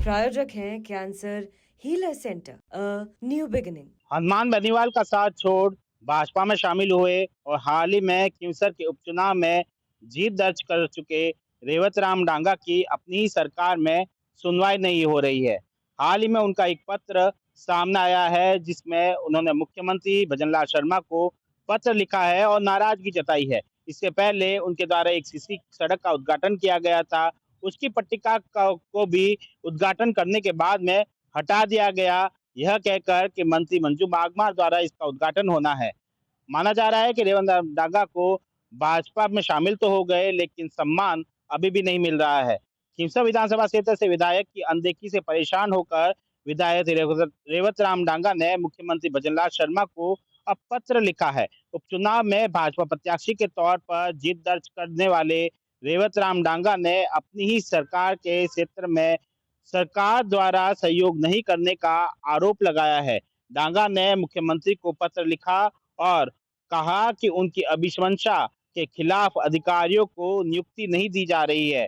प्रायोजक हैं cancer healer centre, a new beginning. Hanuman Beniwal का साथ छोड़ भाजपा में शामिल हुए और हाल ही में खींवसर के उपचुनाव में जीत दर्ज कर चुके रेवत राम डांगा की अपनी ही सरकार में सुनवाई नहीं हो रही है। हाल ही में उनका एक पत्र सामने आया है जिसमें उन्होंने मुख्यमंत्री भजनलाल शर्मा को पत्र लिखा है और नाराजगी जताई है। इससे पहले उनके द्वारा एक सीसी सड़क का उद्घाटन किया गया था। उसकी पट्टिका को भी उद्घाटन करने के बाद में हटा दिया गया, यह कहकर कि मंत्री मंजू बागमार द्वारा इसका उद्घाटन होना है। माना जा रहा है कि रेवंत डांगा को भाजपा में शामिल तो हो गए लेकिन सम्मान अभी भी नहीं मिल रहा है। खींवसर विधानसभा क्षेत्र से विधायक की अनदेखी से परेशान होकर विधायक रेवत राम डांगा ने मुख्यमंत्री भजनलाल शर्मा को अब पत्र लिखा है। उपचुनाव में भाजपा प्रत्याशी के तौर पर जीत दर्ज करने वाले रेवत राम डांगा ने अपनी ही सरकार के क्षेत्र में सरकार द्वारा सहयोग नहीं करने का आरोप लगाया है। डांगा ने मुख्यमंत्री को पत्र लिखा और कहा कि उनकी अभिशंसा के खिलाफ अधिकारियों को नियुक्ति नहीं दी जा रही है,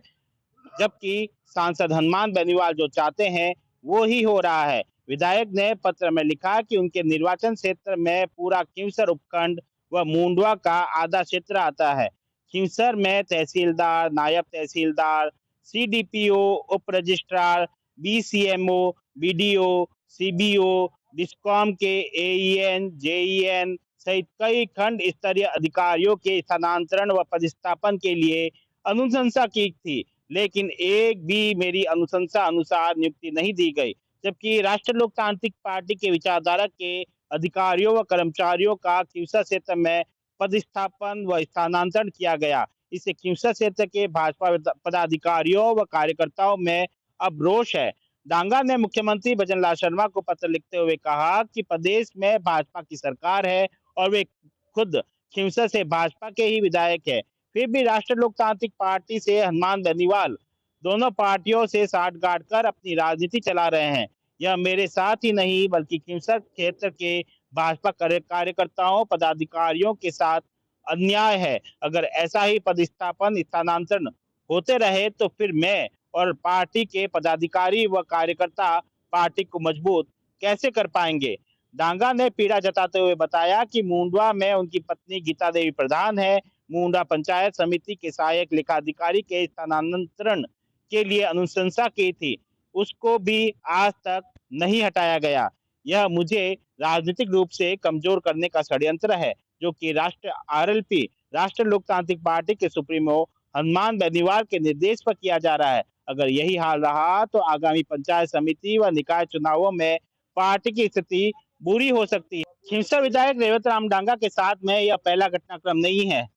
जबकि सांसद हनुमान बेनीवाल जो चाहते हैं वो ही हो रहा है। विधायक ने पत्र में लिखा कि उनके निर्वाचन क्षेत्र में पूरा खींवसर उपखंड व मुंडवा का आधा क्षेत्र आता है। खींवसर में तहसीलदार, नायब तहसीलदार, सीडीपीओ, उप registrar, BCMO, BDO, CBO, discom के एईएन, जेईएन सहित कई खंड स्तरीय अधिकारियों के स्थानांतरण व पदस्थापन के लिए अनुशंसा की थी, लेकिन एक भी मेरी अनुशंसा अनुसार नियुक्ति नहीं दी गई। जबकि राष्ट्र लोकतांत्रिक पार्टी के विचारधारा के अधिकारियों व कर्मचारियों का खींवसर क्षेत्र में पदस्थापन व स्थानांतरण किया गया। इससे खींवसर क्षेत्र के भाजपा पदाधिकारियों व कार्यकर्ताओं में अब रोष है। डांगा ने मुख्यमंत्री भजनलाल शर्मा को पत्र लिखते हुए कहा कि प्रदेश में भाजपा की सरकार है और वे खुद खींवसर से भाजपा के ही विधायक है। फिर भी राष्ट्र लोकतांत्रिक पार्टी से हनुमान बेनीवाल दोनों पार्टियों से साठगांठ कर अपनी राजनीति चला रहे हैं। यह मेरे साथ ही नहीं बल्कि खींवसर क्षेत्र के भाजपा कार्यकर्ताओं पदाधिकारियों के साथ अन्याय है। अगर ऐसा ही पदस्थापन स्थानांतरण होते रहे तो फिर मैं और पार्टी के पदाधिकारी व कार्यकर्ता पार्टी को मजबूत कैसे कर पाएंगे। डांगा ने पीड़ा जताते हुए बताया कि मुंडवा में उनकी पत्नी गीता देवी प्रधान है। मुंडा पंचायत समिति के सहायक लेखाधिकारी के स्थानांतरण के लिए अनुशंसा की थी, उसको भी आज तक नहीं हटाया गया। यह मुझे राजनीतिक रूप से कमजोर करने का षड्यंत्र है, जो कि आरएलपी राष्ट्र लोकतांत्रिक पार्टी के सुप्रीमो हनुमान बेनीवाल के निर्देश पर किया जा रहा है। अगर यही हाल रहा तो आगामी पंचायत समिति व निकाय चुनावों में पार्टी की स्थिति बुरी हो सकती है। खींवसर विधायक रेवत राम डांगा के साथ में यह पहला घटनाक्रम नहीं है।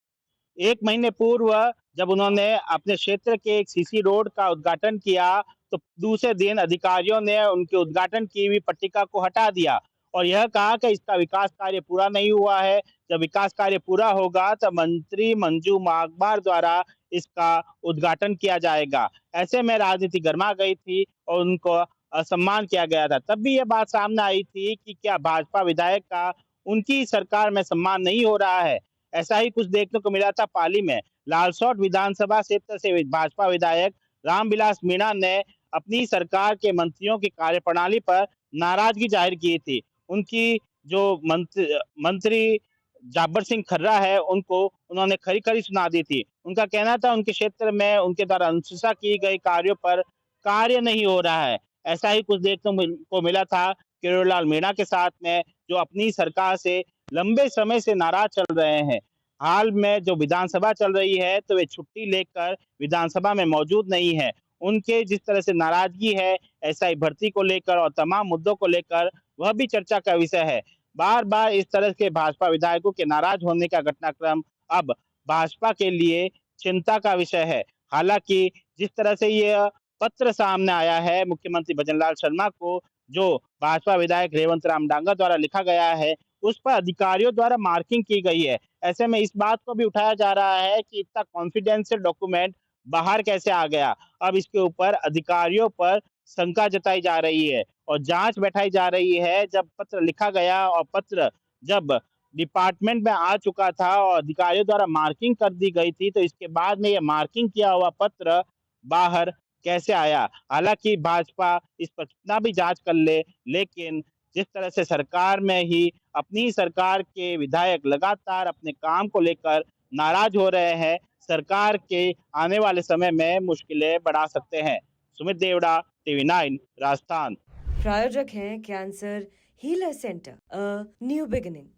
1 महीने पूर्व जब उन्होंने अपने क्षेत्र के एक सीसी रोड का उद्घाटन किया, तो दूसरे दिन अधिकारियों ने उनके उद्घाटन की हुई पट्टिका को हटा दिया और यह कहा कि इसका विकास कार्य पूरा नहीं हुआ है। जब विकास कार्य पूरा होगा तो मंत्री मंजू बागमार द्वारा इसका उद्घाटन किया जाएगा। ऐसे में राजनीति गरमा गई थी और उनको असम्मान किया गया था। तब भी यह बात सामने आई थी कि क्या भाजपा विधायक का उनकी सरकार में सम्मान नहीं हो रहा है। ऐसा ही कुछ देखने को मिला था पाली में। लालसोट विधानसभा क्षेत्र से भाजपा विधायक रामविलास मीणा ने अपनी सरकार के मंत्रियों की कार्यप्रणाली पर नाराजगी जाहिर की थी। उनकी जो मंत्री जाबर सिंह खर्रा है उनको उन्होंने खरी खरी सुना दी थी। उनका कहना था उनके क्षेत्र में उनके द्वारा अनुशंसा की गई कार्यों पर कार्य नहीं हो रहा है। ऐसा ही कुछ देखने को मिला था किरोड़ीलाल मीणा के साथ में, जो अपनी सरकार से लंबे समय से नाराज चल रहे हैं। हाल में जो विधानसभा चल रही है तो वे छुट्टी लेकर विधानसभा में मौजूद नहीं है। उनके जिस तरह से नाराजगी है एसआई भर्ती को लेकर और तमाम मुद्दों को लेकर, वह भी चर्चा का विषय है। बार बार इस तरह के भाजपा विधायकों के नाराज होने का घटनाक्रम अब भाजपा के लिए चिंता का विषय है। हालांकि जिस तरह से यह पत्र सामने आया है मुख्यमंत्री भजनलाल शर्मा को, जो भाजपा विधायक रेवंत राम डांगा द्वारा लिखा गया है, उस पर अधिकारियों द्वारा मार्किंग की गई है। ऐसे में इस बात को भी उठाया जा रहा है कि इतना कॉन्फिडेंशियल डॉक्यूमेंट बाहर कैसे आ गया। अब इसके ऊपर अधिकारियों पर शंका जताई जा रही है और जांच बैठाई जा रही है। जब पत्र लिखा गया और पत्र जब डिपार्टमेंट में आ चुका था और अधिकारियों द्वारा मार्किंग कर दी गई थी, तो इसके बाद में यह मार्किंग किया हुआ पत्र बाहर कैसे आया? हालाँकि भाजपा इस पर कितना भी जाँच कर ले, लेकिन जिस तरह से सरकार में ही अपनी सरकार के विधायक लगातार अपने काम को लेकर नाराज़ हो रहे हैं, सरकार के आने वाले समय में मुश्किलें बढ़ा सकते हैं। सुमित देवड़ा, टीवी 9 राजस्थान। प्रायोजक हैं cancer healer centre, a new beginning.